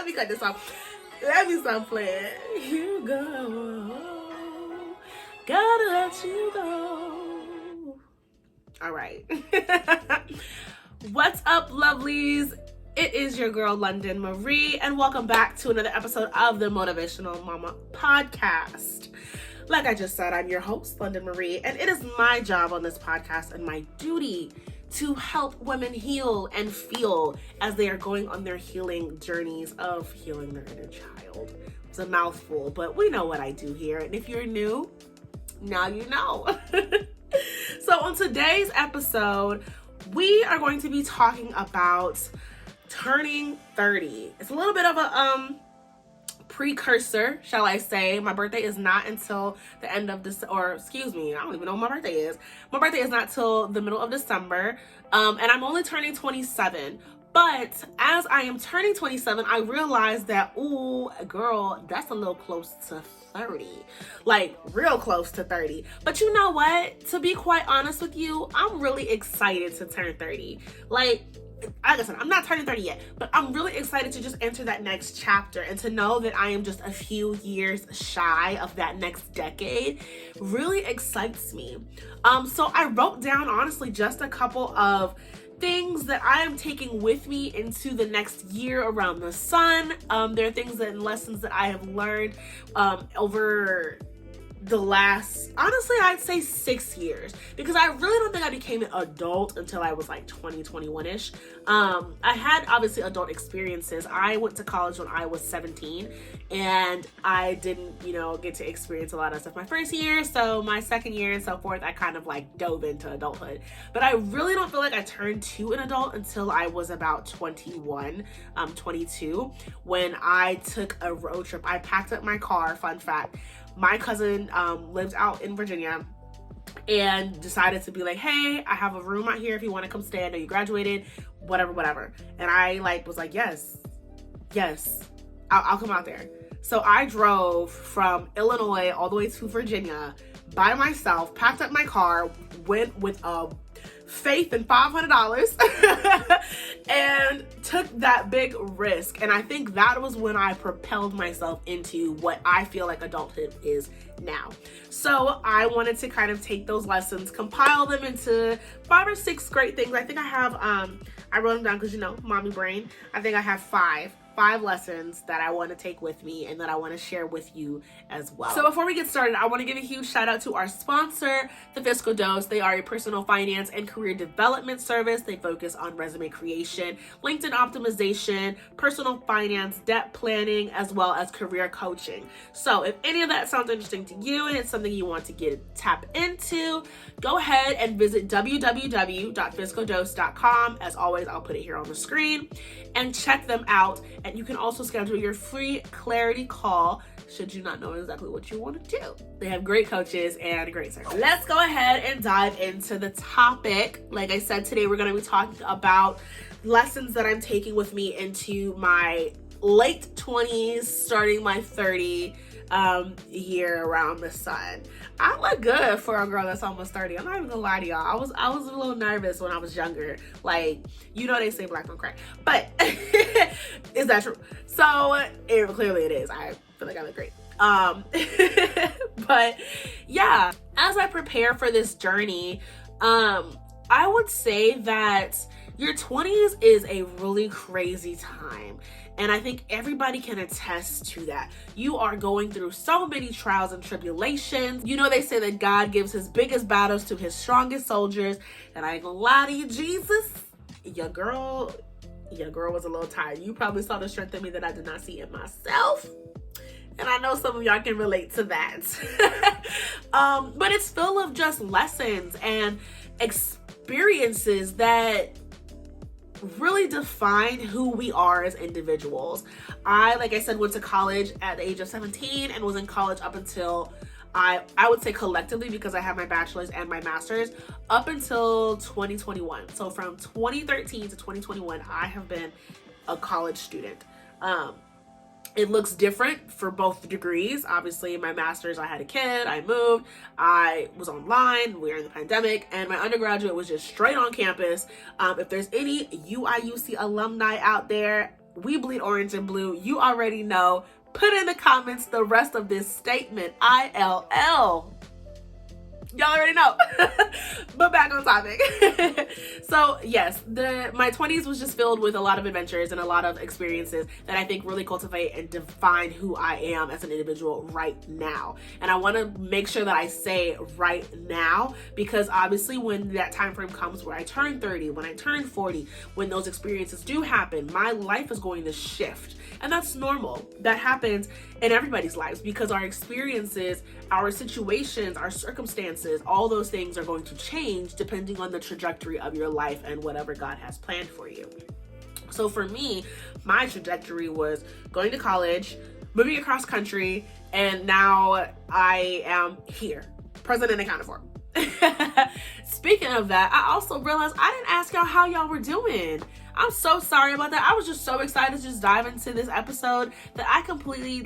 Let me cut this off. Let me stop playing. You go. Gotta let you go. All right. What's up, lovelies? It is your girl, London Marie, and welcome back to another episode of the Motivational Mama Podcast. Like I just said, I'm your host, London Marie, and it is my job on this podcast and my duty to help women heal and feel as they are going on their healing journeys of healing their inner child. It's a mouthful, but we know what I do here, and if you're new, now you know. So on today's episode, we are going to be talking about turning 30. It's a little bit of a precursor, shall I say. My birthday is not until the end of this, or excuse me, I don't even know when my birthday is. My birthday is not till the middle of December, and I'm only turning 27. But as I am turning 27, I realized that, ooh, girl, that's a little close to 30. Like, real close to 30. But you know what? To be quite honest with you, I'm really excited to turn 30. Like I said, I'm not turning 30 yet, but I'm really excited to just enter that next chapter and to know that I am just a few years shy of that next decade really excites me. So I wrote down, honestly, just a couple of things that I am taking with me into the next year around the sun. There are things and lessons that I have learned over the last, honestly, I'd say 6 years, because I really don't think I became an adult until I was like 21-ish. I had obviously adult experiences. I went to college when I was 17 and I didn't, get to experience a lot of stuff my first year. So my second year and so forth, I kind of like dove into adulthood, but I really don't feel like I turned to an adult until I was about 21, 22, when I took a road trip. I packed up my car, fun fact. My cousin lives out in Virginia and decided to be like, hey, I have a room out here if you want to come stay. I know you graduated, whatever. And I was like, yes, I'll come out there. So I drove from Illinois all the way to Virginia by myself, packed up my car, went with a faith in $500 and took that big risk. And I think that was when I propelled myself into what I feel like adulthood is now. So I wanted to kind of take those lessons, compile them into 5 or 6 great things. I think I have, I wrote them down because, mommy brain. I think I have 5 lessons that I want to take with me and that I want to share with you as well. So before we get started, I want to give a huge shout out to our sponsor, The Fiscal Dose. They are a personal finance and career development service. They focus on resume creation, LinkedIn optimization, personal finance, debt planning, as well as career coaching. So if any of that sounds interesting to you and it's something you want to tap into, go ahead and visit www.fiscaldose.com. As always, I'll put it here on the screen and check them out. And you can also schedule your free clarity call should you not know exactly what you want to do. They have great coaches and great service. Let's go ahead and dive into the topic. Like I said, today we're going to be talking about lessons that I'm taking with me into my late 20s, starting my 30 year around the sun. I look good for a girl that's almost 30. I'm not even gonna lie to y'all. I was a little nervous when I was younger. Like, they say black don't crack, but is that true? So clearly it is. I feel like I look great. But yeah, as I prepare for this journey, I would say that your 20s is a really crazy time. And I think everybody can attest to that. You are going through so many trials and tribulations. They say that God gives his biggest battles to his strongest soldiers. And I ain't gonna lie to you, Jesus, your girl was a little tired. You probably saw the strength in me that I did not see in myself. And I know some of y'all can relate to that. But it's full of just lessons and experiences that really define who we are as individuals. I, like I said, went to college at the age of 17 and was in college up until I would say collectively, because I have my bachelor's and my master's, up until 2021. So from 2013 to 2021, I have been a college student. It looks different for both degrees. Obviously, my master's, I had a kid, I moved, I was online, we were in the pandemic, and my undergraduate was just straight on campus. If there's any UIUC alumni out there, we bleed orange and blue. You already know. Put in the comments the rest of this statement, ILL. Y'all already know. But back on topic. So yes, my 20s was just filled with a lot of adventures and a lot of experiences that I think really cultivate and define who I am as an individual right now. And I want to make sure that I say right now, because obviously when that time frame comes where I turn 30, when I turn 40, when those experiences do happen, my life is going to shift. And that's normal. That happens in everybody's lives, because our experiences, our situations, our circumstances, all those things are going to change depending on the trajectory of your life and whatever God has planned for you. So for me, my trajectory was going to college, moving across country, and now I am here, present and accounted for. Speaking of that, I also realized I didn't ask y'all how y'all were doing. I'm so sorry about that. I was just so excited to just dive into this episode that I completely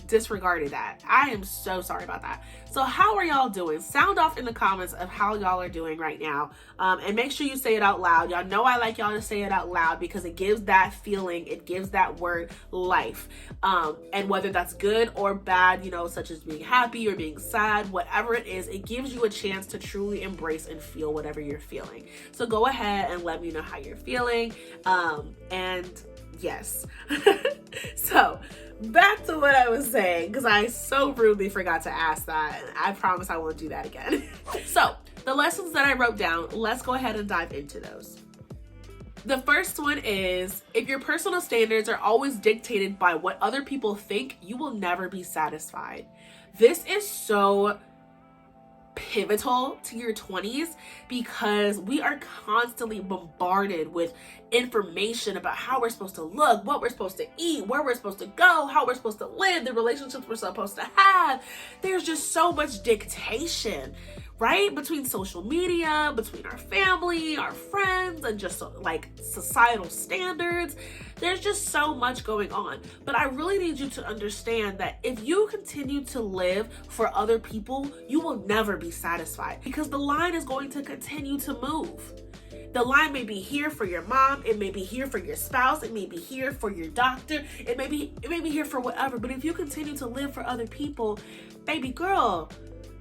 disregarded that. I am so sorry about that. So how are y'all doing? Sound off in the comments of how y'all are doing right now. And make sure you say it out loud. Y'all know I like y'all to say it out loud because it gives that feeling, it gives that word life. And whether that's good or bad, such as being happy or being sad, whatever it is, it gives you a chance to truly embrace and feel whatever you're feeling. So go ahead and let me know how you're feeling. And yes. So back to what I was saying, because I so rudely forgot to ask that, and I promise I won't do that again. So the lessons that I wrote down, let's go ahead and dive into those. The first one is, if your personal standards are always dictated by what other people think, you will never be satisfied. This is so pivotal to your 20s, because we are constantly bombarded with information about how we're supposed to look, what we're supposed to eat, where we're supposed to go, how we're supposed to live, the relationships we're supposed to have. There's just so much dictation, right? Between social media, between our family, our friends, and just societal standards. There's just so much going on. But I really need you to understand that if you continue to live for other people, you will never be satisfied, because the line is going to continue to move. The line may be here for your mom, it may be here for your spouse, it may be here for your doctor, it may be here for whatever. But if you continue to live for other people, baby girl,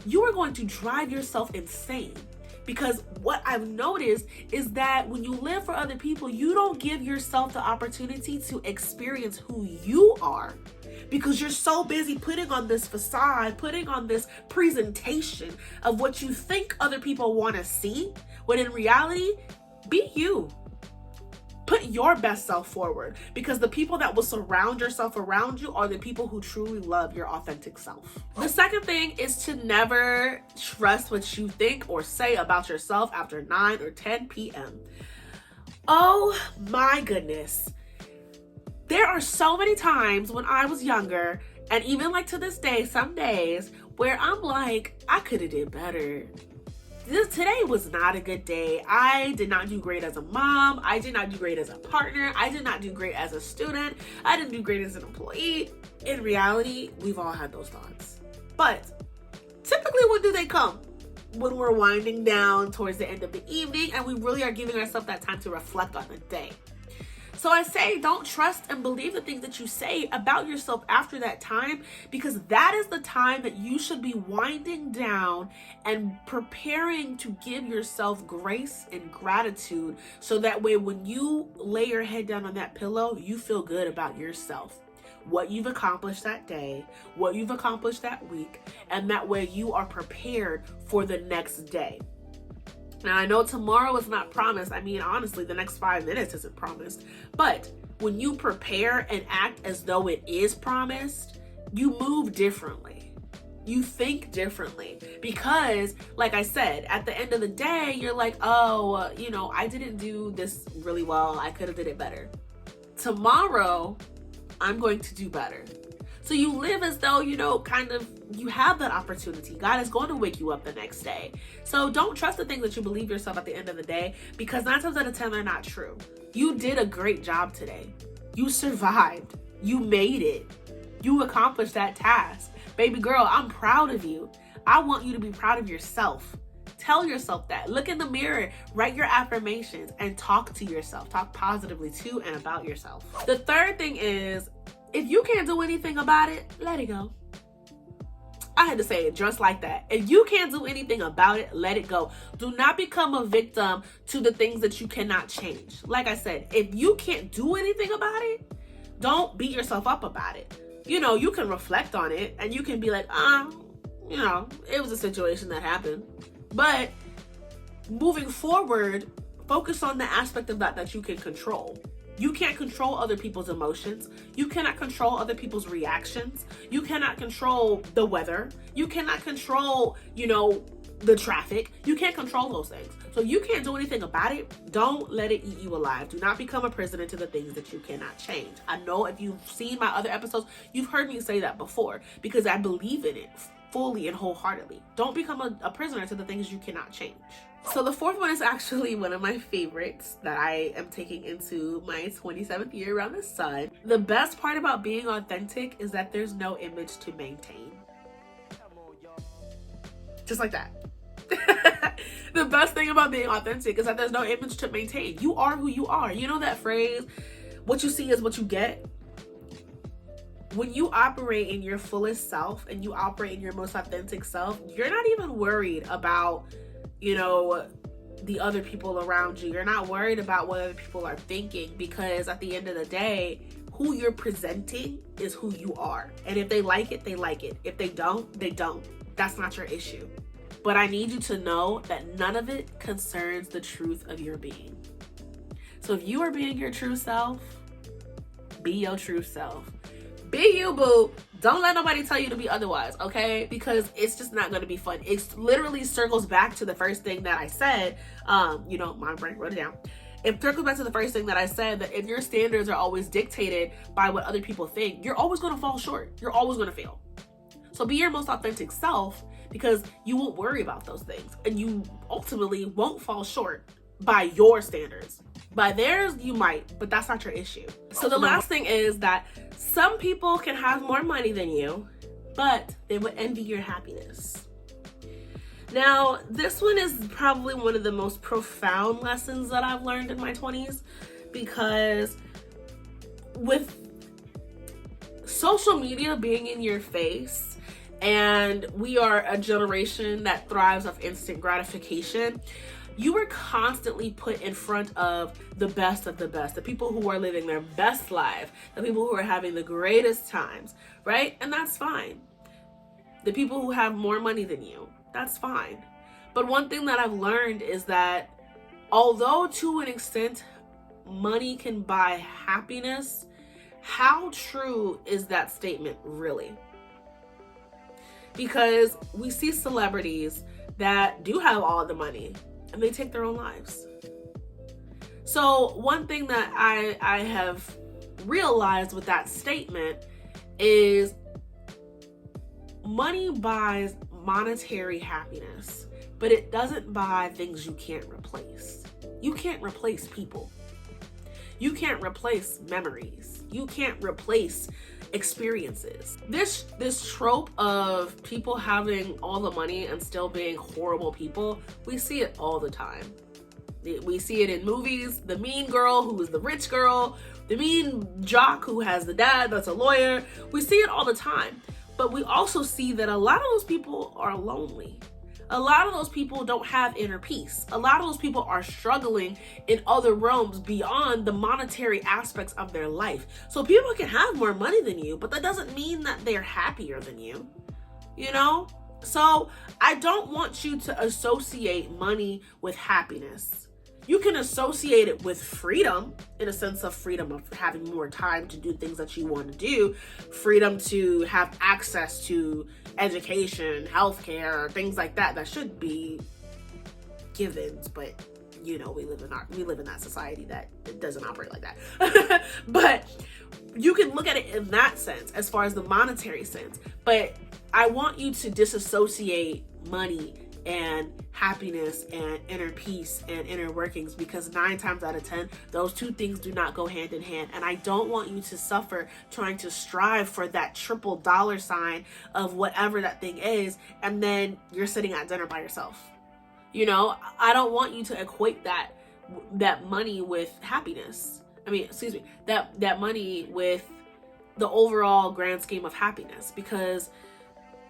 you are going to drive yourself insane. Because what I've noticed is that when you live for other people, you don't give yourself the opportunity to experience who you are, because you're so busy putting on this facade, putting on this presentation of what you think other people want to see, when in reality, be you. Put your best self forward, because the people that will surround yourself around you are the people who truly love your authentic self. The second thing is to never trust what you think or say about yourself after 9 or 10 p.m. Oh my goodness. There are so many times when I was younger, and even to this day, some days, where I'm like, I could have did better. Today was not a good day. I did not do great as a mom. I did not do great as a partner. I did not do great as a student. I didn't do great as an employee. In reality, we've all had those thoughts. But typically, when do they come? When we're winding down towards the end of the evening and we really are giving ourselves that time to reflect on the day. So I say, don't trust and believe the things that you say about yourself after that time, because that is the time that you should be winding down and preparing to give yourself grace and gratitude, so that way when you lay your head down on that pillow, you feel good about yourself, what you've accomplished that day, what you've accomplished that week, and that way you are prepared for the next day. Now, I know tomorrow is not promised. I mean, honestly, the next 5 minutes isn't promised. But when you prepare and act as though it is promised, you move differently. You think differently. Because, like I said, at the end of the day, you're like, oh, I didn't do this really well. I could have did it better. Tomorrow, I'm going to do better. So you live as though, you have that opportunity. God is going to wake you up the next day. So don't trust the things that you believe yourself at the end of the day, because 9 times out of 10, they're not true. You did a great job today. You survived. You made it. You accomplished that task. Baby girl, I'm proud of you. I want you to be proud of yourself Tell yourself that. Look in the mirror, write your affirmations, and talk to yourself. Talk positively to and about yourself. The third thing is, if you can't do anything about it, let it go. I had to say it just like that. If you can't do anything about it, let it go. Do not become a victim to the things that you cannot change. Like I said, if you can't do anything about it, don't beat yourself up about it. You know, you can reflect on it and you can be like, you know, it was a situation that happened. But moving forward, focus on the aspect of that you can control. You can't control other people's emotions. You cannot control other people's reactions. You cannot control the weather. You cannot control, you know, the traffic. You can't control those things. So you can't do anything about it. Don't let it eat you alive. Do not become a prisoner to the things that you cannot change. I know if you've seen my other episodes, you've heard me say that before because I believe in it fully and wholeheartedly. Don't become a prisoner to the things you cannot change. So the fourth one is actually one of my favorites that I am taking into my 27th year around the sun. The best part about being authentic is that there's no image to maintain. Just like that. The best thing about being authentic is that there's no image to maintain. You are who you are. You know that phrase, what you see is what you get? When you operate in your fullest self and you operate in your most authentic self, you're not even worried about, you know, the other people around you. You're not worried about what other people are thinking because at the end of the day, who you're presenting is who you are. And if they like it, they like it. If they don't, they don't. That's not your issue. But I need you to know that none of it concerns the truth of your being. So if you are being your true self, be your true self. Be you, boo. Don't let nobody tell you to be otherwise, okay? Because it's just not going to be fun. It literally circles back to the first thing that I said. You know, my brain wrote it down. It circles back to the first thing that I said, that if your standards are always dictated by what other people think, you're always going to fall short. You're always going to fail. So be your most authentic self because you won't worry about those things. And you ultimately won't fall short by your standards. By theirs, you might, but that's not your issue. So the last thing is that some people can have more money than you, but they would envy your happiness. Now, this one is probably one of the most profound lessons that I've learned in my 20s because with social media being in your face, and we are a generation that thrives off instant gratification, you are constantly put in front of the best, the people who are living their best life, the people who are having the greatest times, right? And that's fine. The people who have more money than you, that's fine. But one thing that I've learned is that although to an extent money can buy happiness, how true is that statement really? Because we see celebrities that do have all the money and they take their own lives. So one thing that I have realized with that statement is money buys monetary happiness, but it doesn't buy things you can't replace. You can't replace people. You can't replace memories. You can't replace experiences. This trope of people having all the money and still being horrible people, we see it all the time. We see it in movies, the mean girl who is the rich girl, the mean jock who has the dad that's a lawyer. We see it all the time. But we also see that a lot of those people are lonely. A lot of those people don't have inner peace. A lot of those people are struggling in other realms beyond the monetary aspects of their life. So people can have more money than you, but that doesn't mean that they're happier than you, you know? So I don't want you to associate money with happiness. You can associate it with freedom, in a sense of freedom of having more time to do things that you want to do, freedom to have access to education, healthcare, things like that. That should be givens, but you know, we live in that society that it doesn't operate like that. But you can look at it in that sense, as far as the monetary sense. But I want you to disassociate money and happiness and inner peace and inner workings, because 9 times out of 10, those two things do not go hand in hand. And I don't want you to suffer trying to strive for that triple $ of whatever that thing is, and then you're sitting at dinner by yourself. I don't want you to equate that money with happiness. That money with the overall grand scheme of happiness, because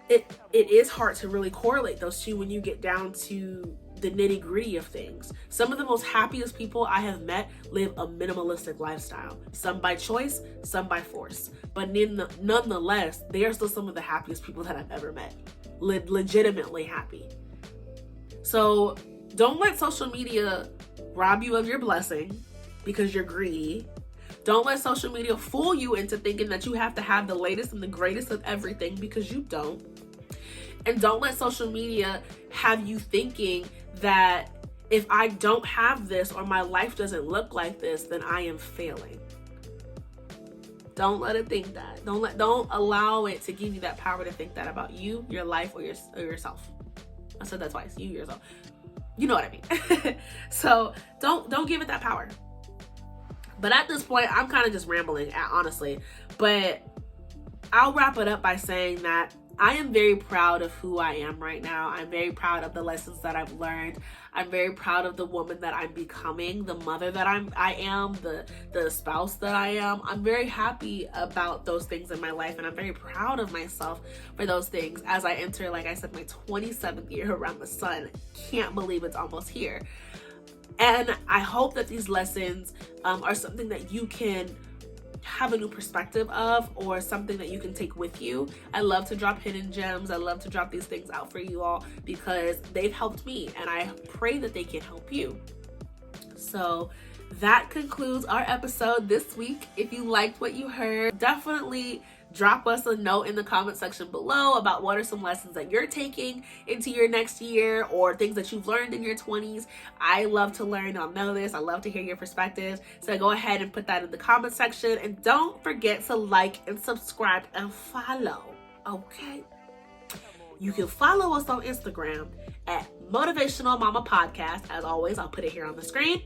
it is hard to really correlate those two when you get down to the nitty gritty of things. Some of the most happiest people I have met live a minimalistic lifestyle, some by choice, some by force, but nonetheless, they are still some of the happiest people that I've ever met, legitimately happy. So don't let social media rob you of your blessing because you're greedy. Don't let social media fool you into thinking that you have to have the latest and the greatest of everything, because you don't. And don't let social media have you thinking that if I don't have this or my life doesn't look like this, then I am failing. Don't let it think that. Don't allow it to give you that power to think that about you, your life, or yourself. I said that twice. You, yourself. You know what I mean. So don't give it that power. But at this point, I'm kind of just rambling, honestly. But I'll wrap it up by saying that I am very proud of who I am right now. I'm very proud of the lessons that I've learned. I'm very proud of the woman that I'm becoming, the mother that I am, the spouse that I am. I'm very happy about those things in my life, and I'm very proud of myself for those things as I enter, like I said, my 27th year around the sun. Can't believe it's almost here. And I hope that these lessons are something that you can have a new perspective of, or something that you can take with you. I love to drop hidden gems. I love to drop these things out for you all because they've helped me, and I pray that they can help you. So that concludes our episode this week. If you liked what you heard, definitely drop us a note in the comment section below about what are some lessons that you're taking into your next year, or things that you've learned in your 20s. I love to learn. I'll know this. I love to hear your perspectives. So go ahead and put that in the comment section. And don't forget to like and subscribe and follow. Okay? You can follow us on Instagram at Motivational Mama Podcast. As always, I'll put it here on the screen.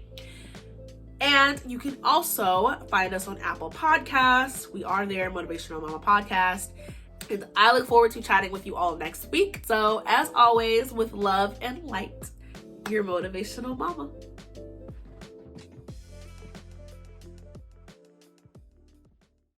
And you can also find us on Apple Podcasts. We are there, Motivational Mama Podcast. And I look forward to chatting with you all next week. So as always, with love and light, your Motivational Mama.